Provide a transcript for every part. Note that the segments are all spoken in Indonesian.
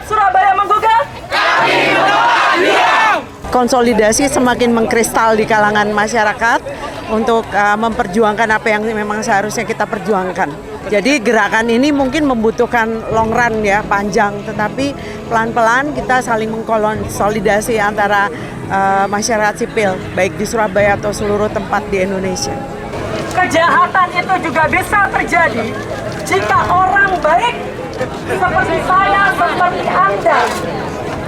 Siap Surabaya menggugat. Konsolidasi semakin mengkristal di kalangan masyarakat untuk memperjuangkan apa yang memang seharusnya kita perjuangkan. Jadi gerakan ini mungkin membutuhkan long run ya, panjang, tetapi pelan-pelan kita saling mengkonsolidasi antara masyarakat sipil, baik di Surabaya atau seluruh tempat di Indonesia. Kejahatan itu juga bisa terjadi jika orang baik seperti saya, seperti Anda,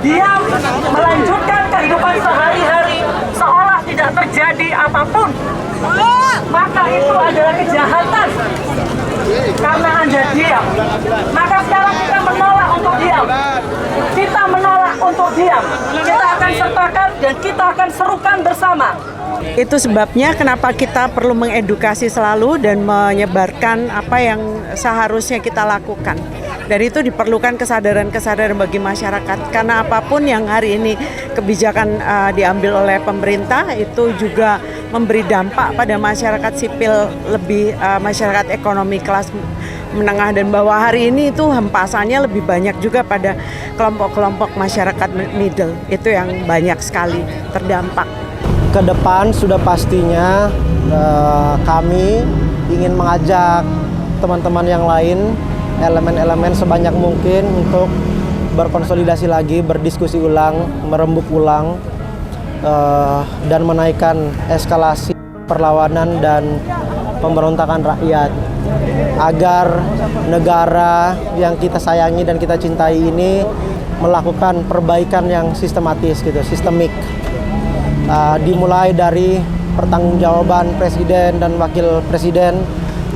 diam melanjutkan kehidupan sehari-hari seolah tidak terjadi apapun. Maka itu adalah kejahatan karena Anda diam. Maka sekarang kita menolak untuk diam. Kita menolak untuk diam. Kita akan sertakan dan kita akan serukan bersama. Itu sebabnya kenapa kita perlu mengedukasi selalu dan menyebarkan apa yang seharusnya kita lakukan. Dan itu diperlukan kesadaran-kesadaran bagi masyarakat. Karena apapun yang hari ini kebijakan diambil oleh pemerintah itu juga memberi dampak pada masyarakat sipil, lebih masyarakat ekonomi kelas menengah dan bawah. Hari ini itu hempasannya lebih banyak juga pada kelompok-kelompok masyarakat middle. Itu yang banyak sekali terdampak. Ke depan sudah pastinya kami ingin mengajak teman-teman yang lain, elemen-elemen sebanyak mungkin untuk berkonsolidasi lagi, berdiskusi ulang, merembuk ulang, dan menaikkan eskalasi perlawanan dan pemberontakan rakyat agar negara yang kita sayangi dan kita cintai ini melakukan perbaikan yang sistematis gitu, sistemik. Dimulai dari pertanggungjawaban presiden dan wakil presiden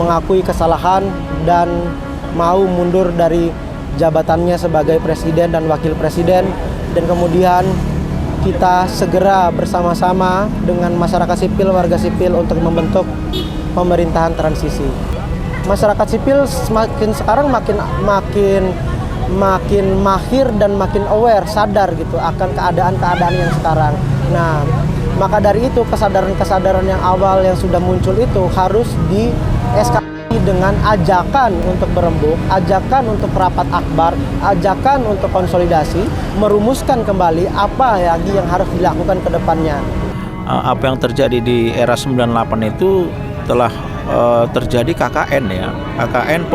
mengakui kesalahan dan mau mundur dari jabatannya sebagai presiden dan wakil presiden, dan kemudian kita segera bersama-sama dengan masyarakat sipil, warga sipil untuk membentuk pemerintahan transisi. Masyarakat sipil sekarang makin mahir dan makin aware, sadar gitu akan keadaan-keadaan yang sekarang. Nah, maka dari itu kesadaran-kesadaran yang awal yang sudah muncul itu harus dieskalasi dengan ajakan untuk berembuk, ajakan untuk rapat akbar, ajakan untuk konsolidasi, merumuskan kembali apa lagi yang harus dilakukan ke depannya. Apa yang terjadi di era 98 itu telah terjadi KKN ya. KKN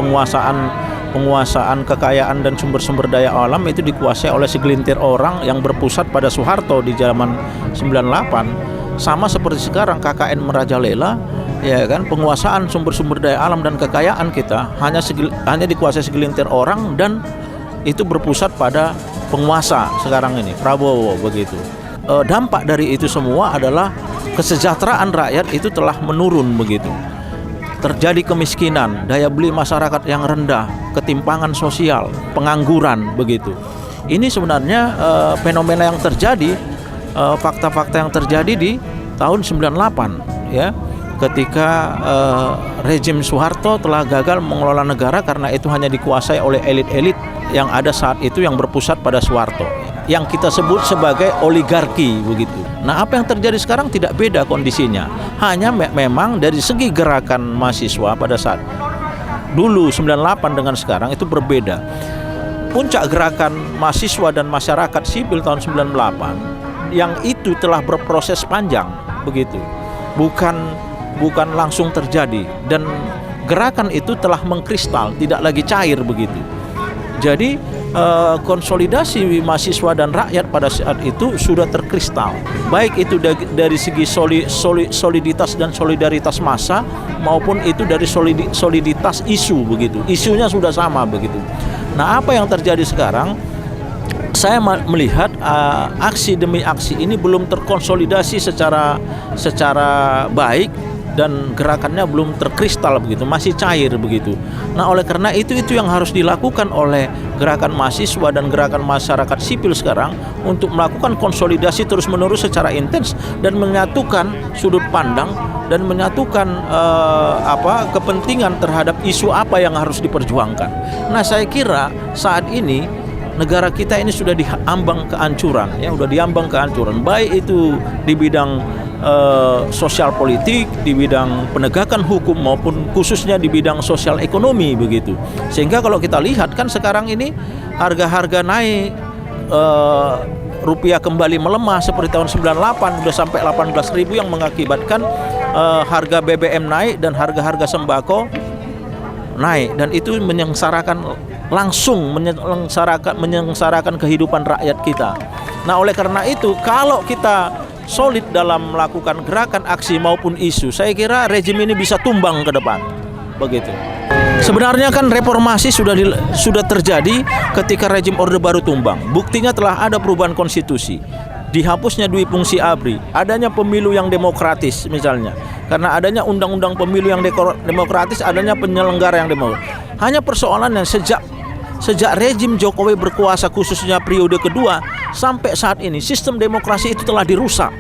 penguasaan kekayaan dan sumber-sumber daya alam itu dikuasai oleh segelintir orang yang berpusat pada Soeharto di zaman 98. Sama seperti sekarang KKN merajalela, ya kan, penguasaan sumber-sumber daya alam dan kekayaan kita hanya dikuasai segelintir orang, dan itu berpusat pada penguasa sekarang ini, Prabowo begitu. Dampak dari itu semua adalah kesejahteraan rakyat itu telah menurun begitu. Terjadi kemiskinan, daya beli masyarakat yang rendah, ketimpangan sosial, pengangguran begitu. Ini sebenarnya fenomena yang terjadi, fakta-fakta yang terjadi di tahun 98 ya, ketika rejim Soeharto telah gagal mengelola negara karena itu hanya dikuasai oleh elit-elit yang ada saat itu yang berpusat pada Soeharto, yang kita sebut sebagai oligarki begitu. Nah, apa yang terjadi sekarang tidak beda kondisinya. Hanya memang dari segi gerakan mahasiswa pada saat dulu 98 dengan sekarang itu berbeda. Puncak gerakan mahasiswa dan masyarakat sipil tahun 98 yang itu telah berproses panjang begitu. Bukan langsung terjadi, dan gerakan itu telah mengkristal, tidak lagi cair begitu. Jadi konsolidasi mahasiswa dan rakyat pada saat itu sudah terkristal, baik itu dari segi soliditas dan solidaritas massa maupun itu dari soliditas isu begitu. Isunya sudah sama begitu. Nah, apa yang terjadi sekarang? Saya melihat aksi demi aksi ini belum terkonsolidasi secara baik, dan gerakannya belum terkristal begitu, masih cair begitu. Nah, oleh karena itu yang harus dilakukan oleh gerakan mahasiswa dan gerakan masyarakat sipil sekarang untuk melakukan konsolidasi terus-menerus secara intens dan menyatukan sudut pandang dan menyatukan kepentingan terhadap isu apa yang harus diperjuangkan. Nah, saya kira saat ini negara kita ini sudah diambang kehancuran, ya, sudah diambang kehancuran, baik itu di bidang sosial politik, di bidang penegakan hukum maupun khususnya di bidang sosial ekonomi begitu. Sehingga kalau kita lihat kan sekarang ini harga-harga naik, rupiah kembali melemah seperti tahun 98 sudah sampai 18.000 yang mengakibatkan harga BBM naik dan harga-harga sembako naik, dan itu menyengsarakan kehidupan rakyat kita. Nah, oleh karena itu kalau kita solid dalam melakukan gerakan, aksi maupun isu, saya kira rejim ini bisa tumbang ke depan. Begitu. Sebenarnya kan reformasi sudah terjadi ketika rejim Orde Baru tumbang. Buktinya telah ada perubahan konstitusi, dihapusnya dui fungsi ABRI, adanya pemilu yang demokratis misalnya. Karena adanya undang-undang pemilu yang demokratis, adanya penyelenggara yang demokratis. Hanya persoalannya sejak rejim Jokowi berkuasa khususnya periode kedua sampai saat ini sistem demokrasi itu telah dirusak,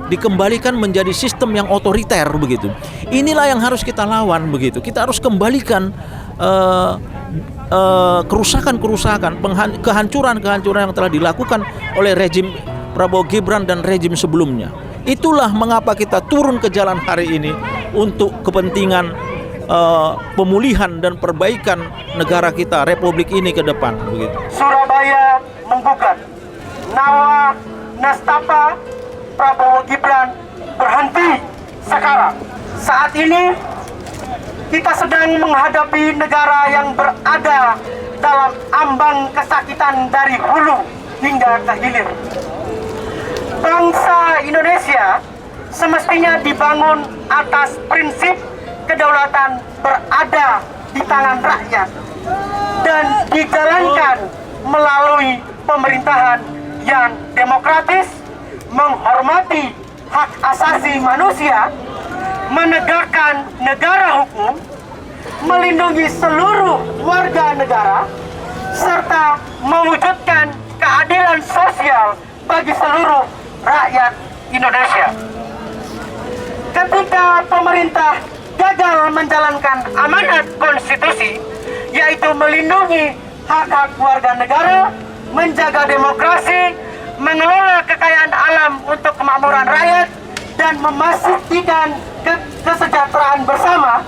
dikembalikan menjadi sistem yang otoriter begitu. Inilah yang harus kita lawan begitu. Kita harus kembalikan kerusakan-kerusakan, kehancuran-kehancuran yang telah dilakukan oleh rejim Prabowo Gibran dan rejim sebelumnya. Itulah mengapa kita turun ke jalan hari ini untuk kepentingan pemulihan dan perbaikan negara kita, republik ini ke depan begitu. Surabaya menggugat Nawa Nastapa Prabowo Gibran berhenti sekarang. Saat ini kita sedang menghadapi negara yang berada dalam ambang kesakitan dari hulu hingga ke hilir. Bangsa Indonesia semestinya dibangun atas prinsip kedaulatan berada di tangan rakyat dan dijalankan melalui pemerintahan yang demokratis, menghormati hak asasi manusia, menegakkan negara hukum, melindungi seluruh warga negara, serta mewujudkan keadilan sosial bagi seluruh rakyat Indonesia. Ketika pemerintah gagal menjalankan amanat konstitusi, yaitu melindungi hak-hak warga negara, menjaga demokrasi, mengelola kekayaan alam untuk kemakmuran rakyat, dan memastikan kesejahteraan bersama,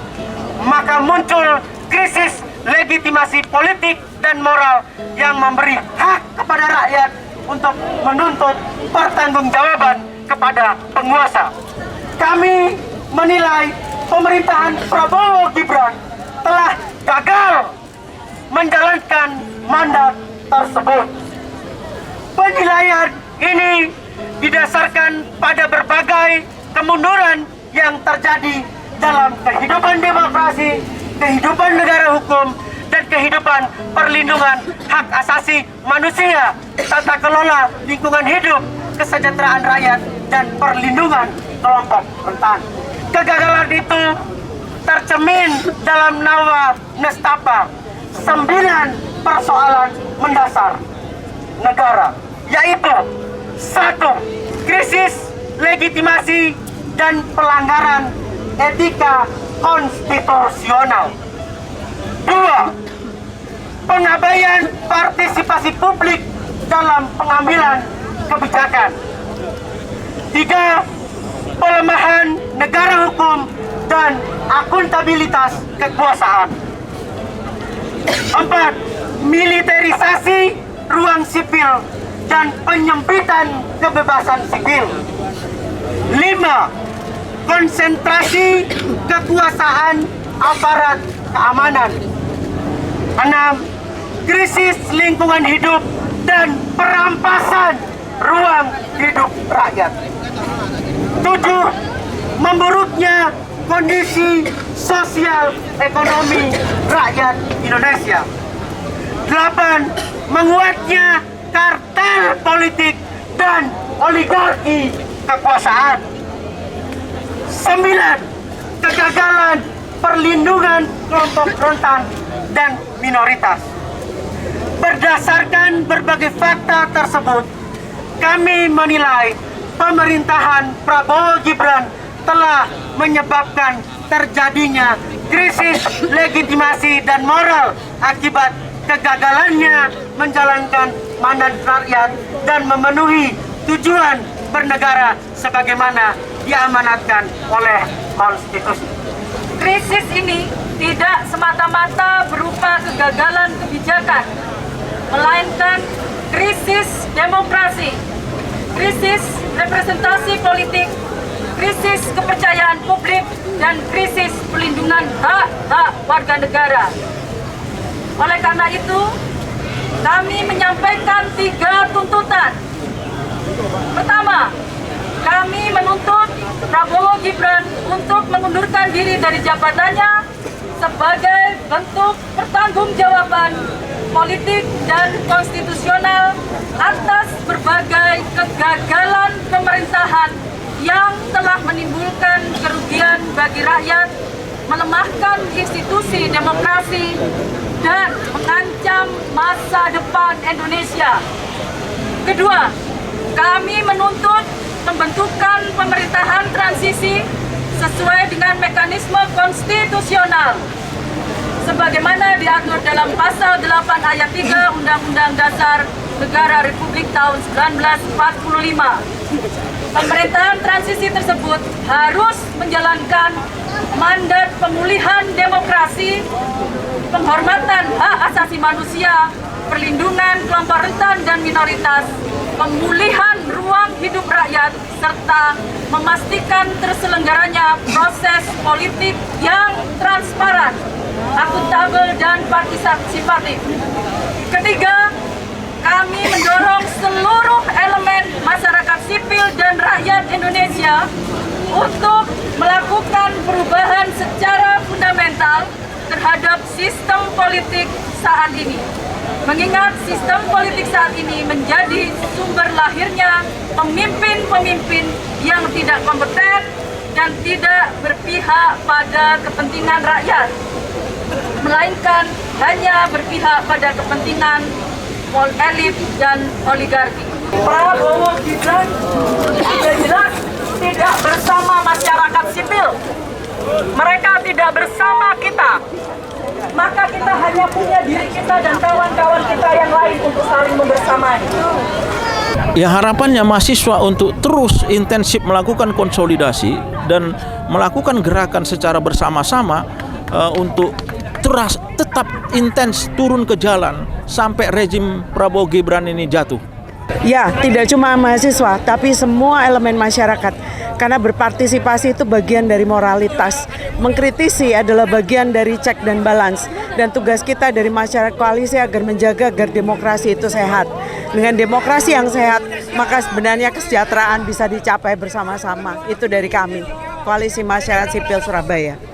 maka muncul krisis legitimasi politik dan moral yang memberi hak kepada rakyat untuk menuntut pertanggungjawaban kepada penguasa. Kami menilai pemerintahan Prabowo Gibran telah gagal menjalankan mandat tersebut. Penilaian ini didasarkan pada berbagai kemunduran yang terjadi dalam kehidupan demokrasi, kehidupan negara hukum, dan kehidupan perlindungan hak asasi manusia, tata kelola lingkungan hidup, kesejahteraan rakyat, dan perlindungan kelompok rentan. Kegagalan itu tercermin dalam Nawa Nastapa 9 persoalan mendasar negara, yaitu 1. Krisis legitimasi dan pelanggaran etika konstitusional. 2. Pengabaian partisipasi publik dalam pengambilan kebijakan. 3. Pelemahan negara hukum dan akuntabilitas kekuasaan. 4. Militerisasi ruang sipil dan penyempitan kebebasan sipil. 5. Konsentrasi kekuasaan aparat keamanan. 6. Krisis lingkungan hidup dan perampasan ruang hidup rakyat. 7. Memburuknya kondisi sosial ekonomi rakyat Indonesia. 8. Menguatnya kartel politik dan oligarki kekuasaan. 9. Kegagalan perlindungan kelompok rentan dan minoritas. Berdasarkan berbagai fakta tersebut, kami menilai pemerintahan Prabowo Gibran telah menyebabkan terjadinya krisis legitimasi dan moral akibat kegagalannya menjalankan mandat rakyat dan memenuhi tujuan bernegara sebagaimana diamanatkan oleh konstitusi. Krisis ini tidak semata-mata berupa kegagalan kebijakan, melainkan krisis demokrasi, krisis representasi politik, krisis kepercayaan publik, dan krisis pelindungan hak-hak warga negara. Oleh karena itu, kami menyampaikan 3 tuntutan. Pertama, kami menuntut Prabowo Gibran untuk mengundurkan diri dari jabatannya sebagai bentuk pertanggungjawaban politik dan konstitusional atas berbagai kegagalan pemerintahan yang telah menimbulkan kerugian bagi rakyat, melemahkan institusi demokrasi, dan mengancam masa depan Indonesia. Kedua, kami menuntut pembentukan pemerintahan transisi sesuai dengan mekanisme konstitusional sebagaimana diatur dalam pasal 8 ayat 3 Undang-Undang Dasar Negara Republik tahun 1945. Pemerintahan transisi tersebut harus menjalankan mandat pemulihan demokrasi, penghormatan hak asasi manusia, perlindungan kelompok rentan dan minoritas, pemulihan ruang hidup rakyat, serta memastikan terselenggaranya proses politik yang transparan, akuntabel, dan partisipatif. Ketiga, kami mendorong seluruh elemen masyarakat sipil dan rakyat Indonesia untuk melakukan perubahan secara fundamental terhadap sistem politik saat ini. Mengingat sistem politik saat ini menjadi sumber lahirnya pemimpin-pemimpin yang tidak kompeten dan tidak berpihak pada kepentingan rakyat, melainkan hanya berpihak pada kepentingan elit dan oligarki. Prabowo Gibran sudah jelas tidak bersama masyarakat sipil. Mereka tidak bersama kita. Maka kita hanya punya diri kita dan kawan-kawan kita yang lain untuk saling membersamai. Ya, harapannya mahasiswa untuk terus intensif melakukan konsolidasi dan melakukan gerakan secara bersama-sama untuk tetap intens turun ke jalan sampai rezim Prabowo Gibran ini jatuh. Ya, tidak cuma mahasiswa, tapi semua elemen masyarakat. Karena berpartisipasi itu bagian dari moralitas. Mengkritisi adalah bagian dari check dan balance. Dan tugas kita dari masyarakat koalisi agar menjaga agar demokrasi itu sehat. Dengan demokrasi yang sehat, maka sebenarnya kesejahteraan bisa dicapai bersama-sama. Itu dari kami, Koalisi Masyarakat Sipil Surabaya.